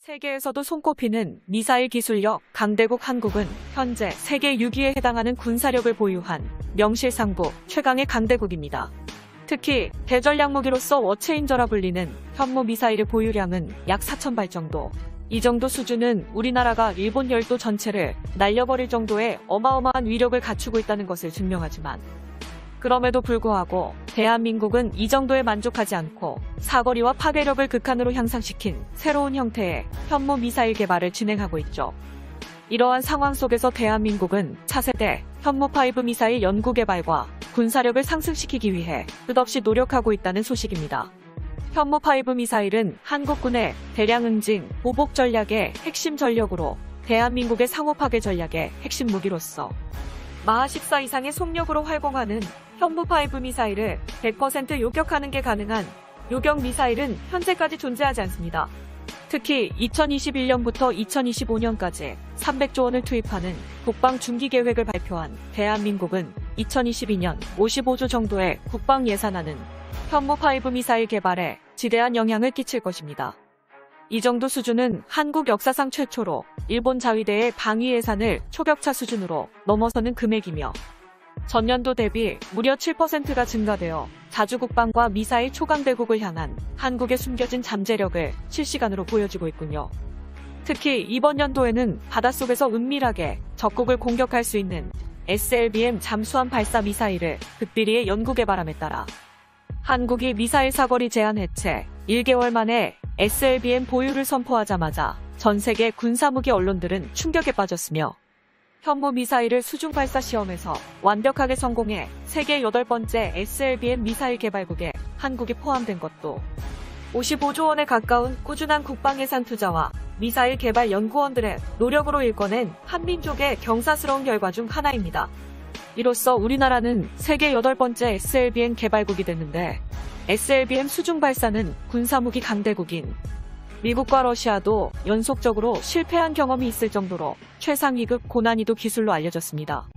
세계에서도 손꼽히는 미사일 기술력 강대국 한국은 현재 세계 6위에 해당하는 군사력을 보유한 명실상부 최강의 강대국입니다. 특히 대전략 무기로서 워체인저라 불리는 현무 미사일의 보유량은 약 4,000발 정도. 이 정도 수준은 우리나라가 일본 열도 전체를 날려버릴 정도의 어마어마한 위력을 갖추고 있다는 것을 증명하지만 그럼에도 불구하고 대한민국은 이 정도에 만족하지 않고 사거리와 파괴력을 극한으로 향상시킨 새로운 형태의 현무 미사일 개발을 진행하고 있죠. 이러한 상황 속에서 대한민국은 차세대 현무5 미사일 연구 개발과 군사력을 상승시키기 위해 끝없이 노력하고 있다는 소식입니다. 현무5 미사일은 한국군의 대량 응징, 보복 전략의 핵심 전력으로 대한민국의 상호 파괴 전략의 핵심 무기로서 마하 14 이상의 속력으로 활공하는 현무5 미사일을 100% 요격하는 게 가능한 요격 미사일은 현재까지 존재하지 않습니다. 특히 2021년부터 2025년까지 300조 원을 투입하는 국방 중기 계획을 발표한 대한민국은 2022년 55조 정도의 국방 예산안은 현무5 미사일 개발에 지대한 영향을 끼칠 것입니다. 이 정도 수준은 한국 역사상 최초로 일본 자위대의 방위 예산을 초격차 수준으로 넘어서는 금액이며 전년도 대비 무려 7%가 증가되어 자주국방과 미사일 초강대국을 향한 한국의 숨겨진 잠재력을 실시간으로 보여주고 있군요. 특히 이번 연도에는 바닷속에서 은밀하게 적국을 공격할 수 있는 SLBM 잠수함 발사 미사일을 극비리에 연구 개발함에 따라 한국이 미사일 사거리 제한 해체 1개월 만에 SLBM 보유를 선포하자마자 전 세계 군사무기 언론들은 충격에 빠졌으며 현무 미사일을 수중 발사 시험에서 완벽하게 성공해 세계 8번째 SLBM 미사일 개발국에 한국이 포함된 것도 55조 원에 가까운 꾸준한 국방 예산 투자와 미사일 개발 연구원들의 노력으로 일궈낸 한민족의 경사스러운 결과 중 하나입니다. 이로써 우리나라는 세계 8번째 SLBM 개발국이 됐는데 SLBM 수중 발사는 군사무기 강대국인 미국과 러시아도 연속적으로 실패한 경험이 있을 정도로 최상위급 고난이도 기술로 알려졌습니다.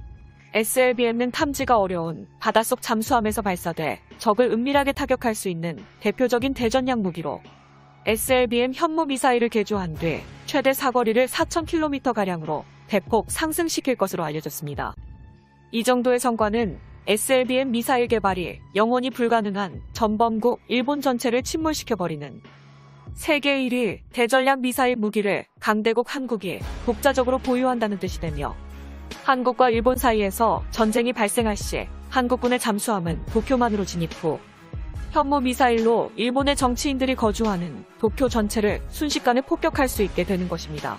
SLBM은 탐지가 어려운 바닷속 잠수함에서 발사돼 적을 은밀하게 타격할 수 있는 대표적인 대전략 무기로 SLBM 현무 미사일을 개조한 뒤 최대 사거리를 4,000km가량으로 대폭 상승시킬 것으로 알려졌습니다. 이 정도의 성과는 SLBM 미사일 개발이 영원히 불가능한 전범국 일본 전체를 침몰시켜버리는 세계 1위 대전략 미사일 무기를 강대국 한국이 독자적으로 보유한다는 뜻이 되며 한국과 일본 사이에서 전쟁이 발생할 시 한국군의 잠수함은 도쿄만으로 진입 후 현무 미사일로 일본의 정치인들이 거주하는 도쿄 전체를 순식간에 폭격할 수 있게 되는 것입니다.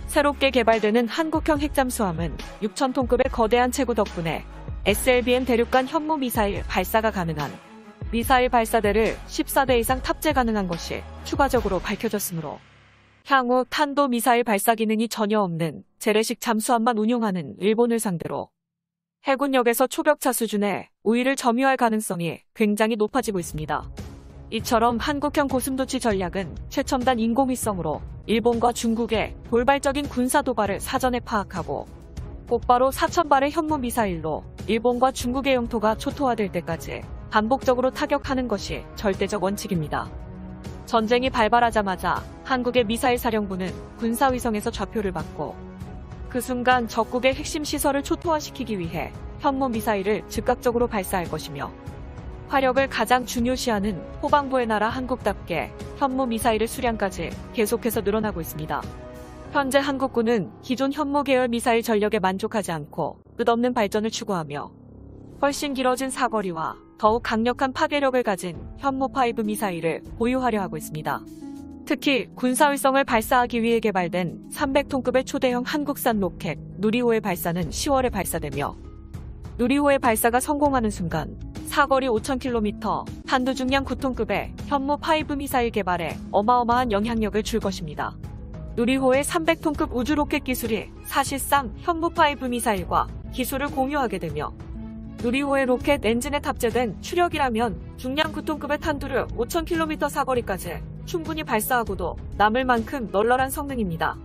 새롭게 개발되는 한국형 핵잠수함은 6,000톤급의 거대한 체구 덕분에 SLBM 대륙간 현무 미사일 발사가 가능한 미사일 발사대를 14대 이상 탑재 가능한 것이 추가적으로 밝혀졌으므로 향후 탄도 미사일 발사 기능이 전혀 없는 재래식 잠수함만 운용하는 일본을 상대로 해군력에서 초격차 수준의 우위를 점유할 가능성이 굉장히 높아지고 있습니다. 이처럼 한국형 고슴도치 전략은 최첨단 인공위성으로 일본과 중국의 돌발적인 군사 도발을 사전에 파악하고 곧바로 4,000발의 현무 미사일로 일본과 중국의 영토가 초토화될 때까지 반복적으로 타격하는 것이 절대적 원칙입니다. 전쟁이 발발하자마자 한국의 미사일 사령부는 군사위성에서 좌표를 받고 그 순간 적국의 핵심 시설을 초토화시키기 위해 현무 미사일을 즉각적으로 발사할 것이며 화력을 가장 중요시하는 호방부의 나라 한국답게 현무 미사일의 수량까지 계속해서 늘어나고 있습니다. 현재 한국군은 기존 현무 계열 미사일 전력에 만족하지 않고 끝없는 발전을 추구하며 훨씬 길어진 사거리와 더욱 강력한 파괴력을 가진 현무5 미사일을 보유하려 하고 있습니다. 특히 군사위성을 발사하기 위해 개발된 300톤급의 초대형 한국산 로켓 누리호의 발사는 10월에 발사되며 누리호의 발사가 성공하는 순간 사거리 5,000km, 탄두 중량 9톤급의 현무5 미사일 개발에 어마어마한 영향력을 줄 것입니다. 누리호의 300톤급 우주로켓 기술이 사실상 현무5 미사일과 기술을 공유하게 되며 누리호의 로켓 엔진에 탑재된 추력이라면 중량 9톤급의 탄두를 5,000km 사거리까지 충분히 발사하고도 남을 만큼 널널한 성능입니다.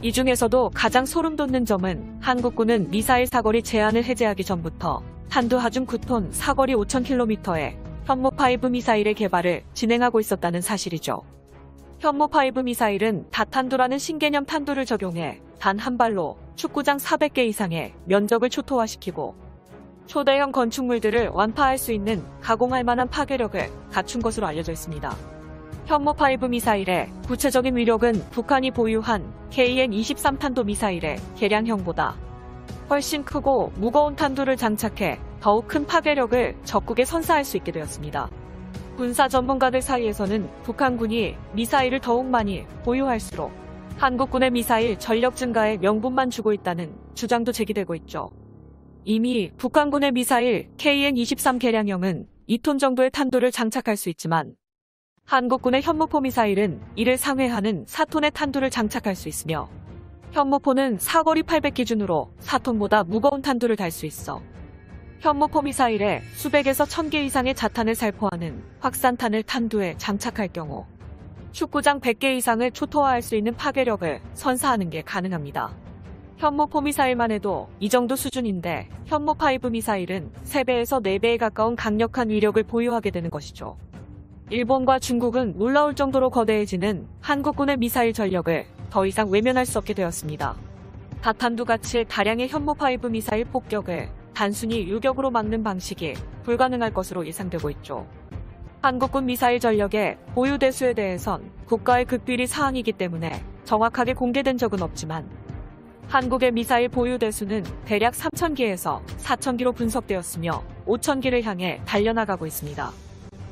이 중에서도 가장 소름돋는 점은 한국군은 미사일 사거리 제한을 해제하기 전부터 탄두 하중 9톤 사거리 5,000km의 현무5 미사일의 개발을 진행하고 있었다는 사실이죠. 현무5 미사일은 다탄두라는 신개념 탄두를 적용해 단 한 발로 축구장 400개 이상의 면적을 초토화시키고 초대형 건축물들을 완파할 수 있는 가공할 만한 파괴력을 갖춘 것으로 알려져 있습니다. 현무5 미사일의 구체적인 위력은 북한이 보유한 KN-23 탄도 미사일의 개량형보다 훨씬 크고 무거운 탄두를 장착해 더욱 큰 파괴력을 적국에 선사할 수 있게 되었습니다. 군사 전문가들 사이에서는 북한군이 미사일을 더욱 많이 보유할수록 한국군의 미사일 전력 증가에 명분만 주고 있다는 주장도 제기되고 있죠. 이미 북한군의 미사일 KN-23 개량형은 2톤 정도의 탄두를 장착할 수 있지만 한국군의 현무포 미사일은 이를 상회하는 4톤의 탄두를 장착할 수 있으며 현무포는 사거리 800 기준으로 4톤보다 무거운 탄두를 달 수 있어 현무포 미사일에 수백에서 1000개 이상의 자탄을 살포하는 확산탄을 탄두에 장착할 경우 축구장 100개 이상을 초토화할 수 있는 파괴력을 선사하는 게 가능합니다. 현무포 미사일만 해도 이 정도 수준인데 현무5 미사일은 3배에서 4배에 가까운 강력한 위력을 보유하게 되는 것이죠. 일본과 중국은 놀라울 정도로 거대해지는 한국군의 미사일 전력을 더 이상 외면할 수 없게 되었습니다. 다탄두 가치의 다량의 현무5 미사일 폭격을 단순히 유격으로 막는 방식이 불가능할 것으로 예상되고 있죠. 한국군 미사일 전력의 보유 대수에 대해선 국가의 극비리 사항이기 때문에 정확하게 공개된 적은 없지만 한국의 미사일 보유 대수는 대략 3,000기에서 4,000기로 분석되었으며 5,000기를 향해 달려나가고 있습니다.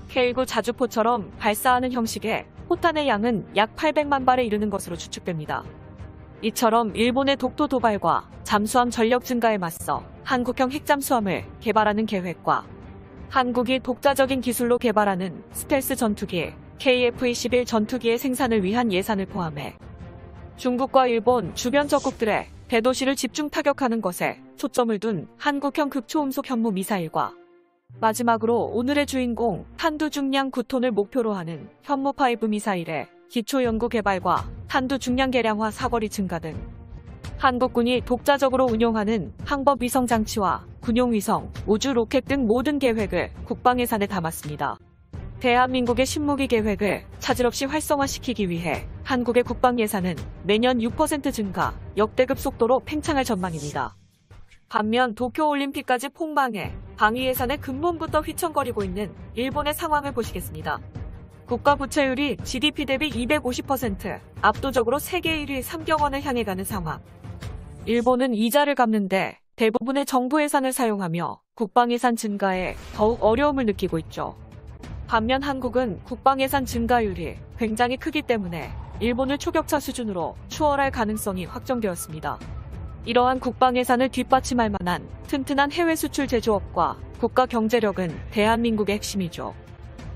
K9 자주포처럼 발사하는 형식의 포탄의 양은 약 800만 발에 이르는 것으로 추측됩니다. 이처럼 일본의 독도 도발과 잠수함 전력 증가에 맞서 한국형 핵잠수함을 개발하는 계획과 한국이 독자적인 기술로 개발하는 스텔스 전투기 KF-21 전투기의 생산을 위한 예산을 포함해 중국과 일본 주변 적국들의 대도시를 집중 타격하는 것에 초점을 둔 한국형 극초음속 현무 미사일과 마지막으로 오늘의 주인공 탄두 중량 9톤을 목표로 하는 현무5 미사일의 기초 연구 개발과 탄두 중량 개량화 사거리 증가 등 한국군이 독자적으로 운용하는 항법 위성 장치와 군용 위성, 우주 로켓 등 모든 계획을 국방 예산에 담았습니다. 대한민국의 신무기 계획을 차질없이 활성화시키기 위해 한국의 국방 예산은 매년 6% 증가, 역대급 속도로 팽창할 전망입니다. 반면 도쿄올림픽까지 폭망해 방위 예산의 근본부터 휘청거리고 있는 일본의 상황을 보시겠습니다. 국가 부채율이 GDP 대비 250%, 압도적으로 세계 1위 3경원을 향해 가는 상황. 일본은 이자를 갚는데 대부분의 정부 예산을 사용하며 국방 예산 증가에 더욱 어려움을 느끼고 있죠. 반면 한국은 국방 예산 증가율이 굉장히 크기 때문에 일본을 초격차 수준으로 추월할 가능성이 확정되었습니다. 이러한 국방 예산을 뒷받침할 만한 튼튼한 해외 수출 제조업과 국가 경제력은 대한민국의 핵심이죠.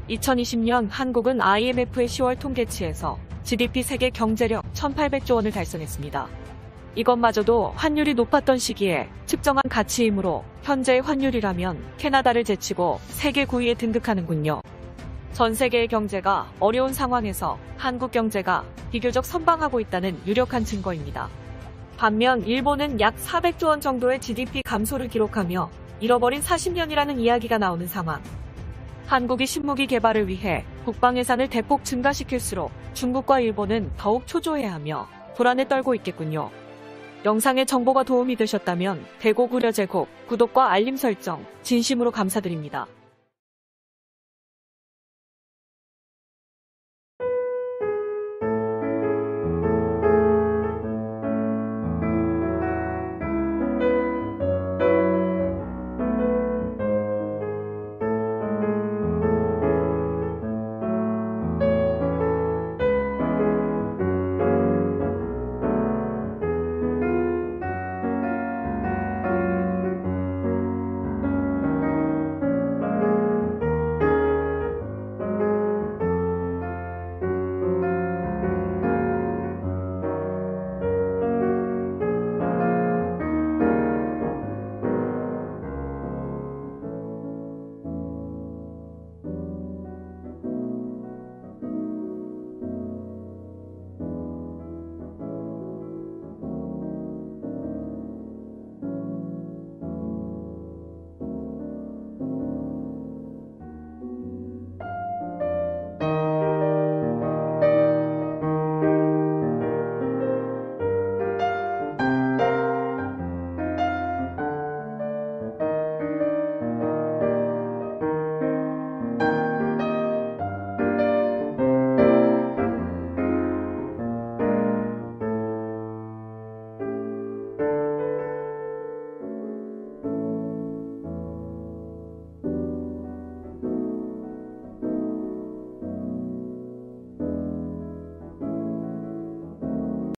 2020년 한국은 IMF의 10월 통계치에서 GDP 세계 경제력 1,800조 원을 달성했습니다. 이것마저도 환율이 높았던 시기에 측정한 가치이므로 현재의 환율이라면 캐나다를 제치고 세계 9위에 등극하는군요. 전 세계의 경제가 어려운 상황에서 한국 경제가 비교적 선방하고 있다는 유력한 증거입니다. 반면 일본은 약 400조 원 정도의 GDP 감소를 기록하며 잃어버린 40년이라는 이야기가 나오는 상황. 한국이 신무기 개발을 위해 국방 예산을 대폭 증가시킬수록 중국과 일본은 더욱 초조해하며 불안에 떨고 있겠군요. 영상의 정보가 도움이 되셨다면 대고구려 제국 구독과 알림 설정 진심으로 감사드립니다.